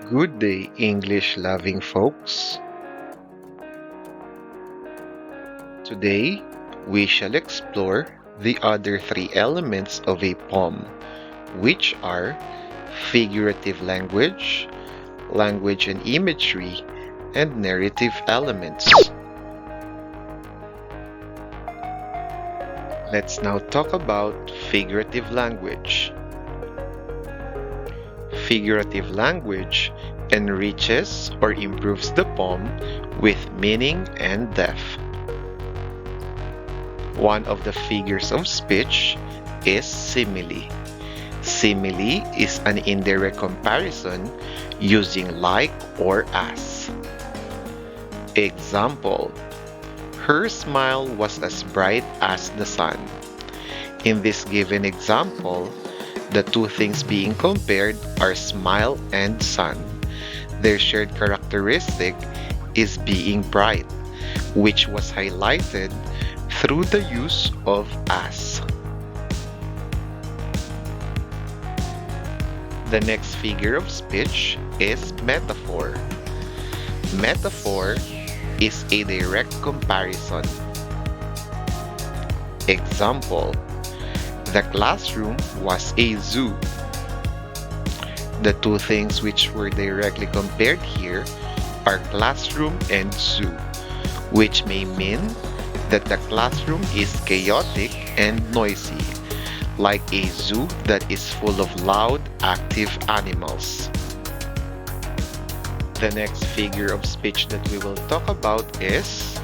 Good day, English-loving folks. Today, we shall explore the other three elements of a poem, which are figurative language, language and imagery, and narrative elements. Let's now talk about figurative language. Figurative language enriches or improves the poem with meaning and depth. One of the figures of speech is simile. Simile is an indirect comparison using like or as. Example: her smile was as bright as the sun. In this given example, the two things being compared are smile and sun. Their shared characteristic is being bright, which was highlighted through the use of as. The next figure of speech is metaphor. Metaphor is a direct comparison. Example: the classroom was a zoo. The two things which were directly compared here are classroom and zoo, which may mean that the classroom is chaotic and noisy, like a zoo that is full of loud, active animals. The next figure of speech that we will talk about is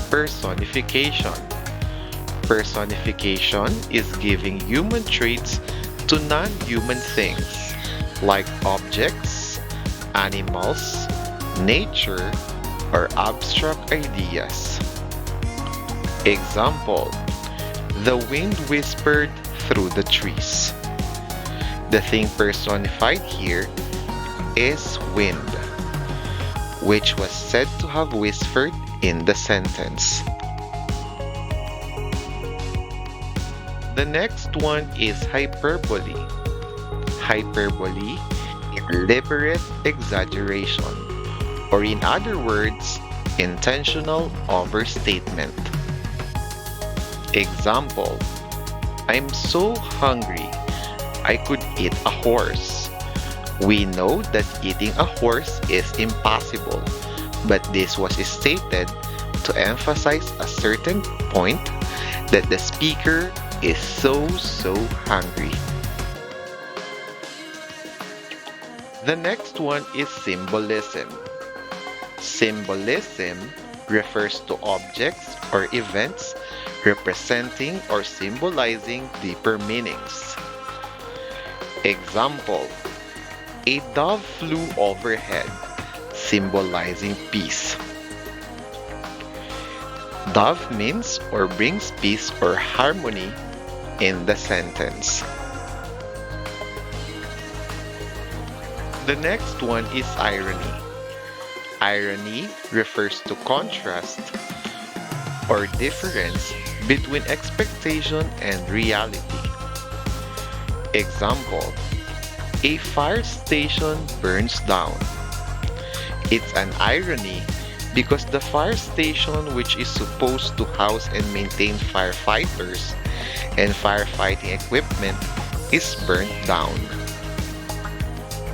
personification. Personification is giving human traits to non-human things like objects, animals, nature, or abstract ideas. Example: the wind whispered through the trees. The thing personified here is wind, which was said to have whispered in the sentence. The next one is hyperbole. Hyperbole is deliberate exaggeration, or in other words, intentional overstatement. Example: I'm so hungry, I could eat a horse. We know that eating a horse is impossible, but this was stated to emphasize a certain point that the speaker is so hungry. The next one is symbolism. Symbolism refers to objects or events representing or symbolizing deeper meanings. Example: a dove flew overhead, symbolizing peace. Dove means or brings peace or harmony in the sentence. The next one is irony. Irony refers to contrast or difference between expectation and reality. Example: a fire station burns down. It's an irony because the fire station, which is supposed to house and maintain firefighters and firefighting equipment, is burnt down.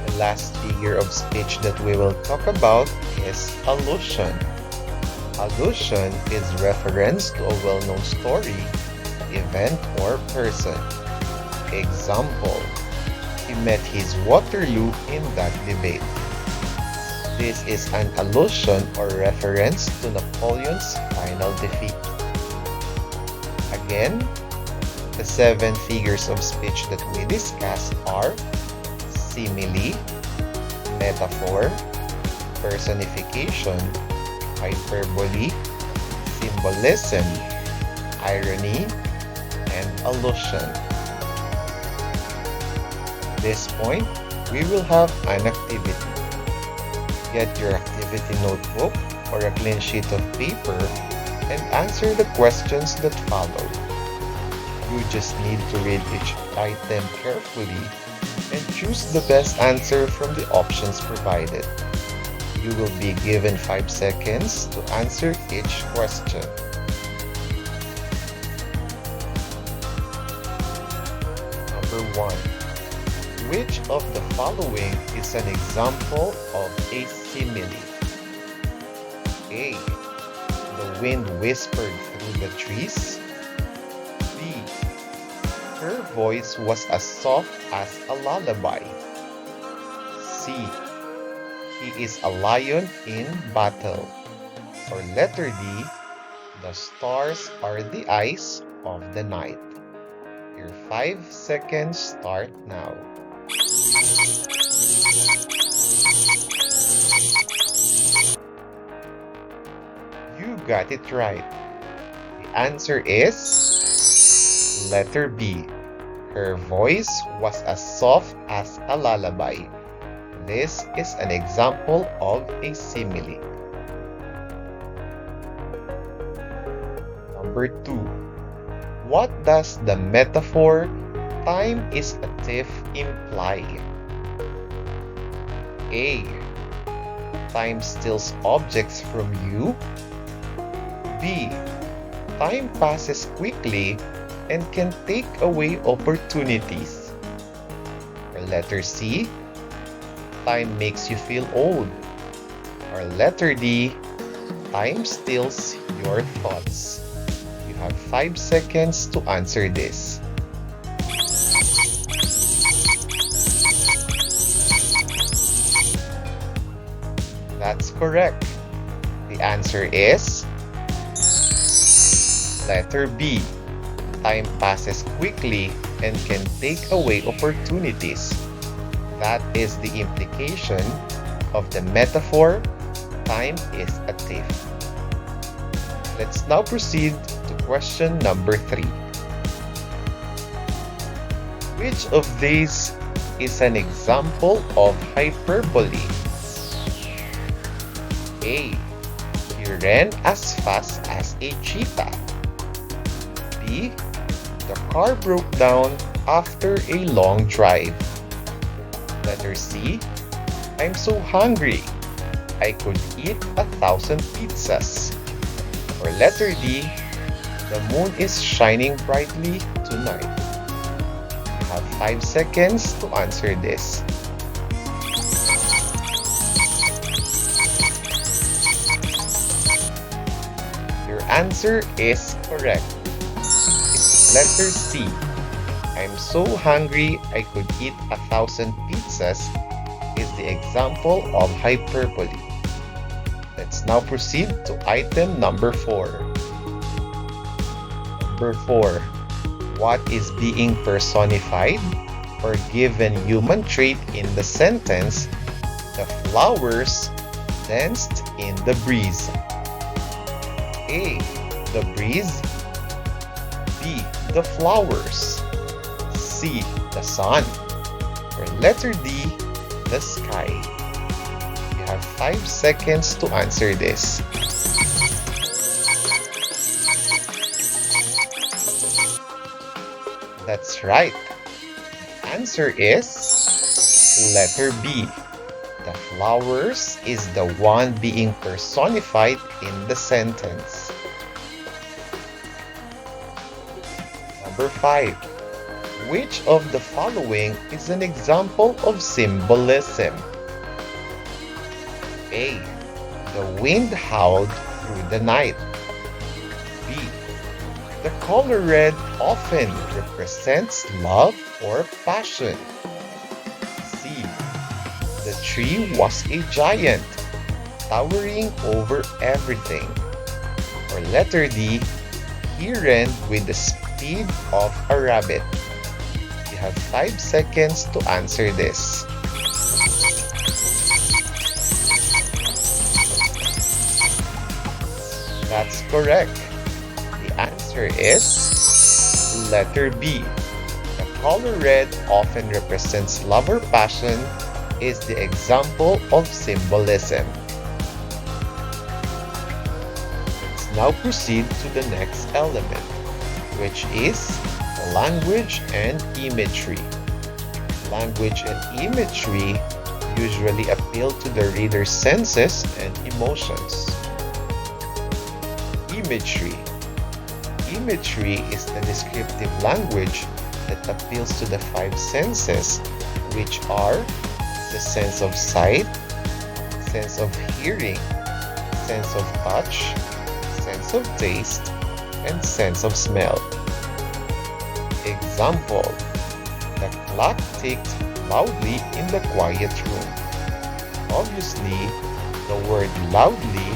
The last figure of speech that we will talk about is allusion. Allusion is reference to a well-known story, event, or person. Example: he met his Waterloo in that debate. This is an allusion or reference to Napoleon's final defeat. Again, the 7 figures of speech that we discussed are simile, metaphor, personification, hyperbole, symbolism, irony, and allusion. At this point, we will have an activity. Get your activity notebook or a clean sheet of paper and answer the questions that follow. You just need to read each item carefully and choose the best answer from the options provided. You will be given 5 seconds to answer each question. Number 1. Which of the following is an example of a simile? A. The wind whispered through the trees. B. Her voice was as soft as a lullaby. C. He is a lion in battle. Or letter D. The stars are the eyes of the night. Your 5 seconds start now. You got it right. The answer is letter B. Her voice was as soft as a lullaby. This is an example of a simile. Number 2. What does the metaphor "time is a thief" imply? A. Time steals objects from you. B. Time passes quickly and can take away opportunities. Or letter C. Time makes you feel old. Or letter D. Time steals your thoughts. You have 5 seconds to answer this. That's correct. The answer is letter B. Time passes quickly and can take away opportunities. That is the implication of the metaphor "time is a thief." Let's now proceed to question number 3. Which of these is an example of hyperbole? A. He ran as fast as a cheetah. B. The car broke down after a long drive. Letter C. I'm so hungry, I could eat 1,000 pizzas. Or letter D. The moon is shining brightly tonight. You have 5 seconds to answer this. Your answer is correct. It's letter C. I'm so hungry I could eat 1,000 pizzas is the example of hyperbole. Let's now proceed to item number 4. Number 4. What is being personified or given human trait in the sentence, "The flowers danced in the breeze"? A. The breeze. B. The flowers. C. The sun. Or letter D. The sky. You have 5 seconds to answer this. That's right. The answer is letter B. The flowers is the one being personified in the sentence. Number 5. Which of the following is an example of symbolism? A. The wind howled through the night. B. The color red often represents love or passion. C. The tree was a giant, towering over everything. Or letter D. He ran with the speed of a rabbit. You have 5 seconds to answer this. That's correct. The answer is letter B. The color red often represents love or passion is the example of symbolism. Let's now proceed to the next element, which is language and imagery. Language and imagery usually appeal to the reader's senses and emotions. Imagery. Imagery is the descriptive language that appeals to the five senses, which are the sense of sight, sense of hearing, sense of touch, sense of taste, and sense of smell. Example: the clock ticked loudly in the quiet room. Obviously, the word loudly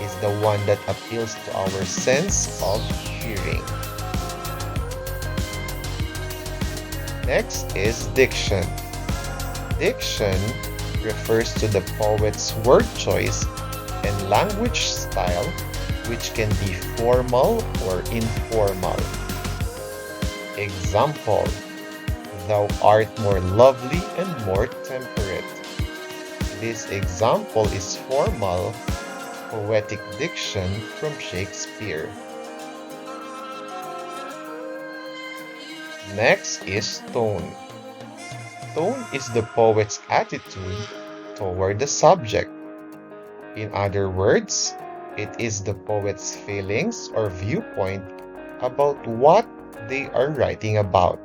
is the one that appeals to our sense of hearing. Next is diction. Diction refers to the poet's word choice and language style, which can be formal or informal. Example: thou art more lovely and more temperate. This example is formal, poetic diction from Shakespeare. Next is tone. Tone is the poet's attitude toward the subject. In other words, it is the poet's feelings or viewpoint about what they are writing about.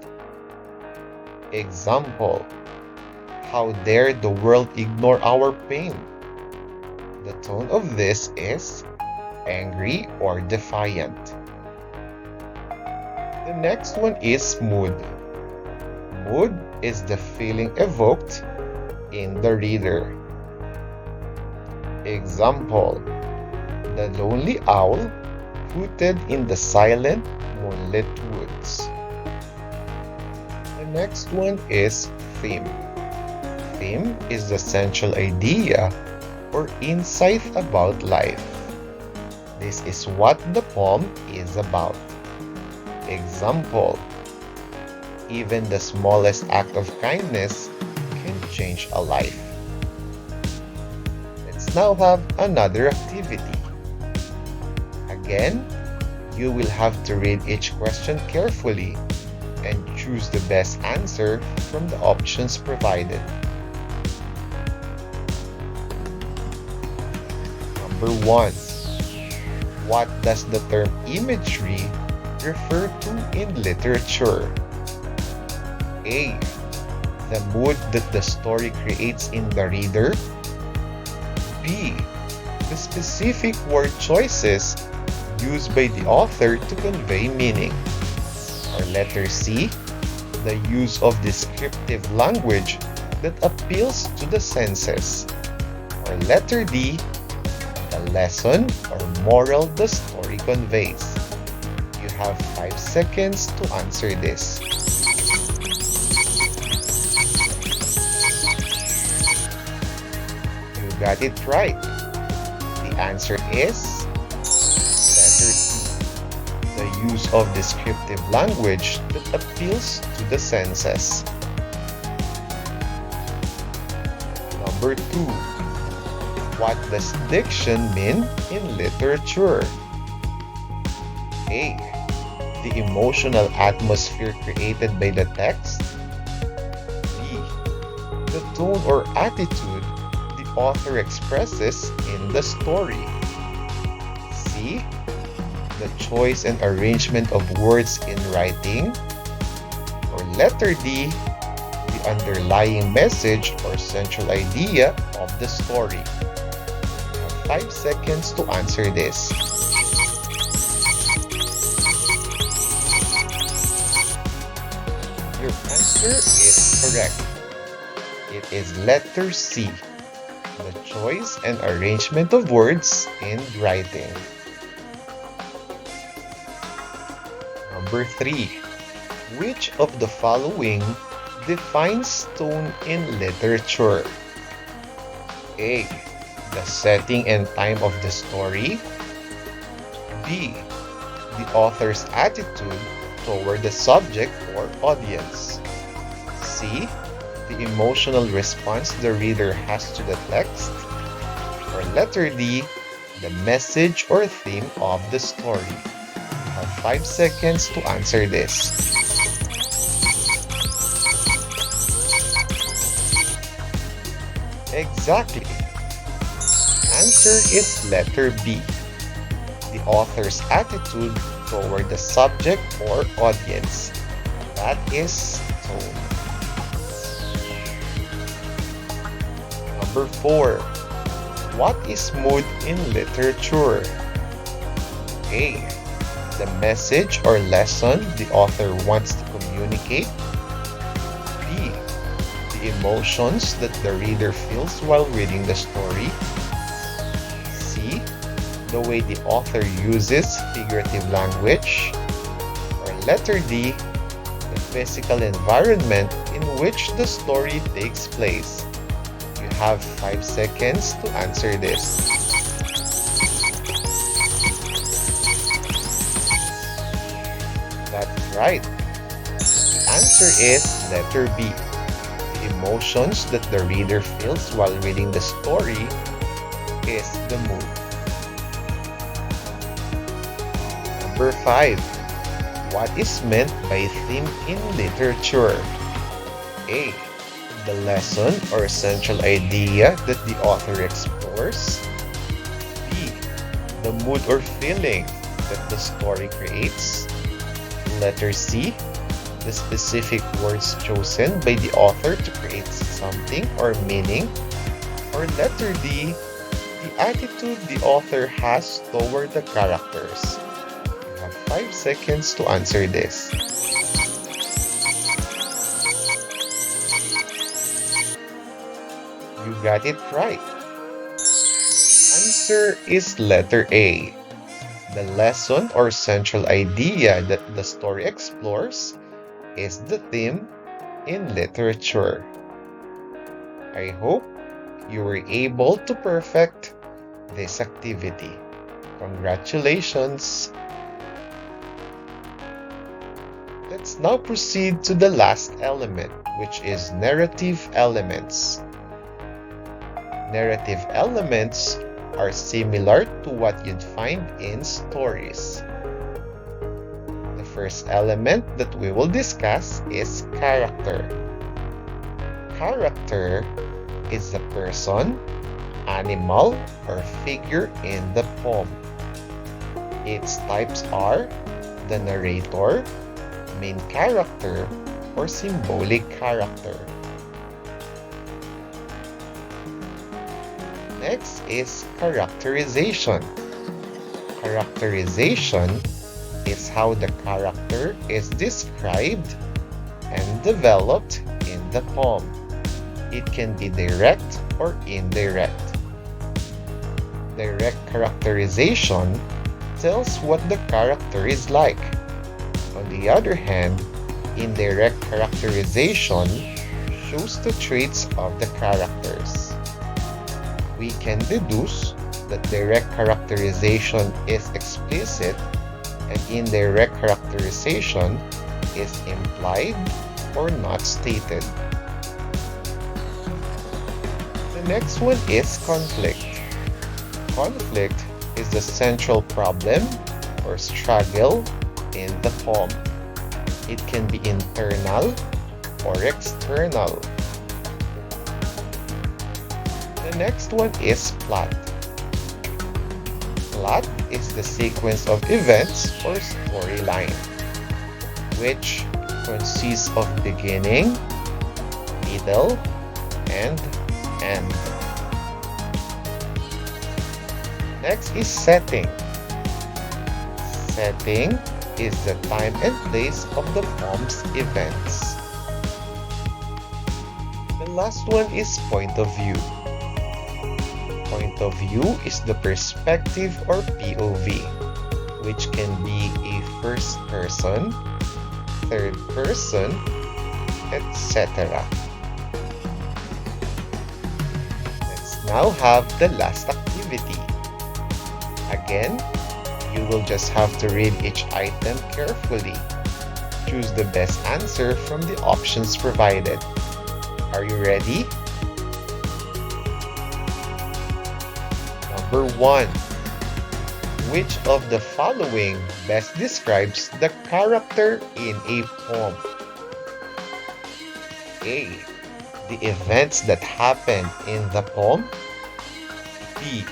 Example: how dare the world ignore our pain? The tone of this is angry or defiant. The next one is mood. Mood is the feeling evoked in the reader. Example: the lonely owl hooted in the silent, moonlit woods. The next one is theme. Theme is the central idea or insight about life. This is what the poem is about. Example: even the smallest act of kindness can change a life. Let's now have another activity. Again, you will have to read each question carefully and choose the best answer from the options provided. Number 1. What does the term imagery refer to in literature? A. The mood that the story creates in the reader. B. The specific word choices used by the author to convey meaning. Or letter C. The use of descriptive language that appeals to the senses. Or letter D. The lesson or moral the story conveys. You have 5 seconds to answer this. You got it right. The answer is letter C. The use of descriptive language that appeals to the senses. Number 2. What does diction mean in literature? A. The emotional atmosphere created by the text. B. The tone or attitude the author expresses in the story. C. The choice and arrangement of words in writing. Or letter D. The underlying message or central idea of the story. You have 5 seconds to answer this. Your answer is correct. It is letter C. The choice and arrangement of words in writing. Number 3. Which of the following defines tone in literature? A. The setting and time of the story. B. The author's attitude toward the subject or audience. C. The emotional response the reader has to the text. Or letter D. The message or theme of the story. You have 5 seconds to answer this. Exactly. Answer is letter B. The author's attitude toward the subject or audience. That is tone. Number 4. What is mood in literature? A. The message or lesson the author wants to communicate. B. The emotions that the reader feels while reading the story. C. The way the author uses figurative language. Or letter D. The physical environment in which the story takes place. You have 5 seconds to answer this. That's right. The answer is letter B. The emotions that the reader feels while reading the story is the mood. Number 5. What is meant by theme in literature? A. The lesson or essential idea that the author explores. B. The mood or feeling that the story creates. Letter C. The specific words chosen by the author to create something or meaning. Or letter D. The attitude the author has toward the characters. You have 5 seconds to answer this. You got it right. Answer is letter A. The lesson or central idea that the story explores is the theme in literature. I hope you were able to perfect this activity. Congratulations! Let's now proceed to the last element, which is narrative elements. Narrative elements are similar to what you'd find in stories. The first element that we will discuss is character. Character is a person, animal, or figure in the poem. Its types are the narrator, main character, or symbolic character. Next is characterization. Characterization is how the character is described and developed in the poem. It can be direct or indirect. Direct characterization tells what the character is like. On the other hand, indirect characterization shows the traits of the characters. We can deduce that direct characterization is explicit and indirect characterization is implied or not stated. The next one is conflict. Conflict is the central problem or struggle in the poem. It can be internal or external. The next one is plot. Plot is the sequence of events or storyline, which consists of beginning, middle, and end. Next is setting. Setting is the time and place of the poem's events. The last one is point of view. Point of view is the perspective or POV, which can be a first person, third person, etc. Let's now have the last activity. Again, you will just have to read each item carefully. Choose the best answer from the options provided. Are you ready? Number 1. Which of the following best describes the character in a poem? A. The events that happened in the poem. B.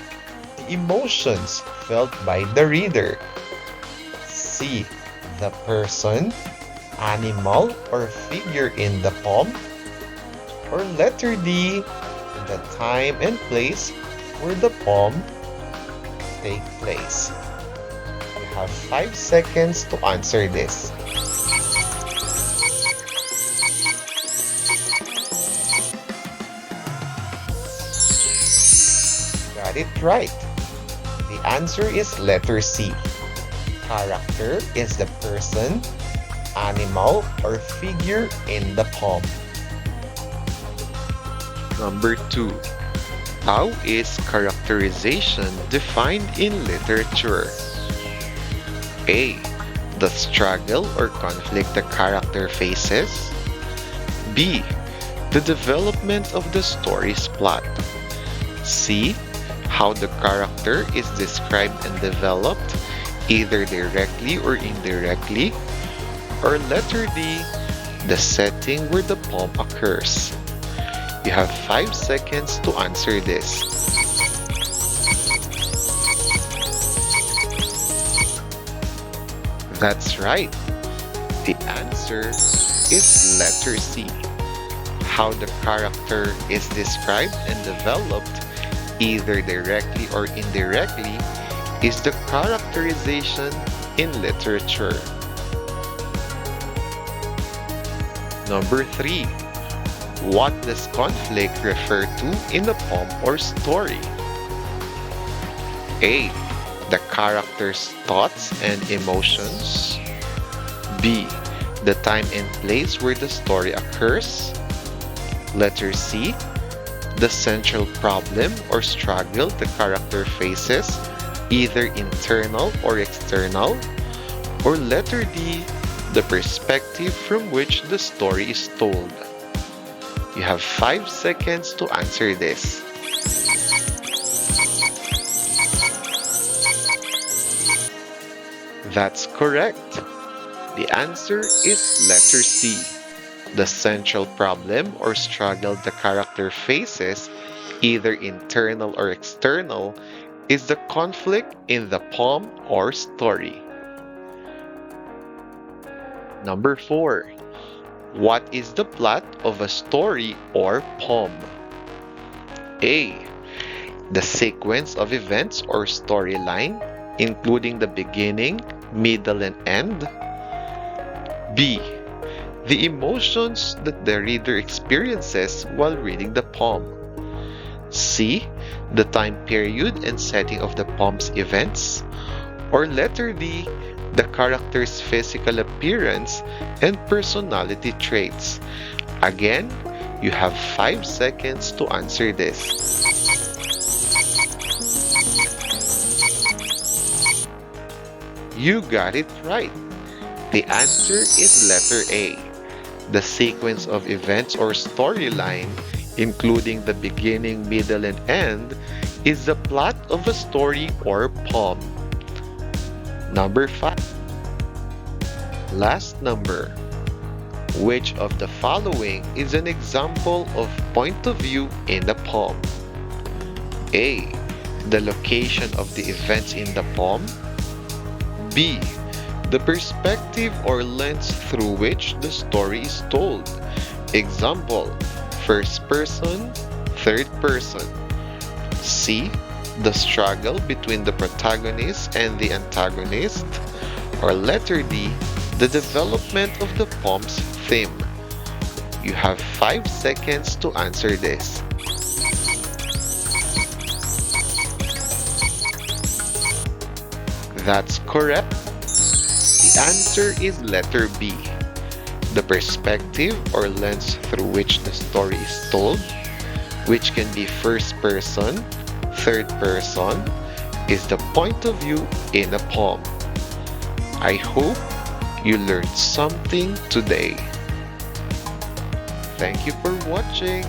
The emotions felt by the reader. C. The person, animal, or figure in the poem. Or letter D. The time and place where the poem take place. You have 5 seconds to answer this. Got it right. The answer is letter C. Character is the person, animal, or figure in the poem. Number 2. How is characterization defined in literature? A. The struggle or conflict the character faces. B. The development of the story's plot. C. How the character is described and developed, either directly or indirectly. Or letter D. The setting where the poem occurs. You have 5 seconds to answer this. That's right. The answer is letter C. How the character is described and developed, either directly or indirectly, is the characterization in literature. Number 3. What does conflict refer to in a poem or story? A. The character's thoughts and emotions. B. The time and place where the story occurs. Letter C. The central problem or struggle the character faces, either internal or external. Or letter D. The perspective from which the story is told. You have 5 seconds to answer this. That's correct. The answer is letter C. The central problem or struggle the character faces, either internal or external, is the conflict in the poem or story. Number 4. What is the plot of a story or poem? A. The sequence of events or storyline, including the beginning, middle, and end. B. The emotions that the reader experiences while reading the poem. C. The time period and setting of the poem's events. Or letter D. The character's physical appearance and personality traits. Again, you have 5 seconds to answer this. You got it right. The answer is letter A. The sequence of events or storyline, including the beginning, middle, and end, is the plot of a story or poem. Number 5. Last number. Which of the following is an example of point of view in the poem? A. The location of the events in the poem. B. The perspective or lens through which the story is told. Example, first person, third person. C. The struggle between the protagonist and the antagonist. Or letter D. The development of the poem's theme. You have 5 seconds to answer this. That's correct. The answer is letter B. The perspective or lens through which the story is told, which can be first person, third person, is the point of view in a poem. I hope you learned something today. Thank you for watching.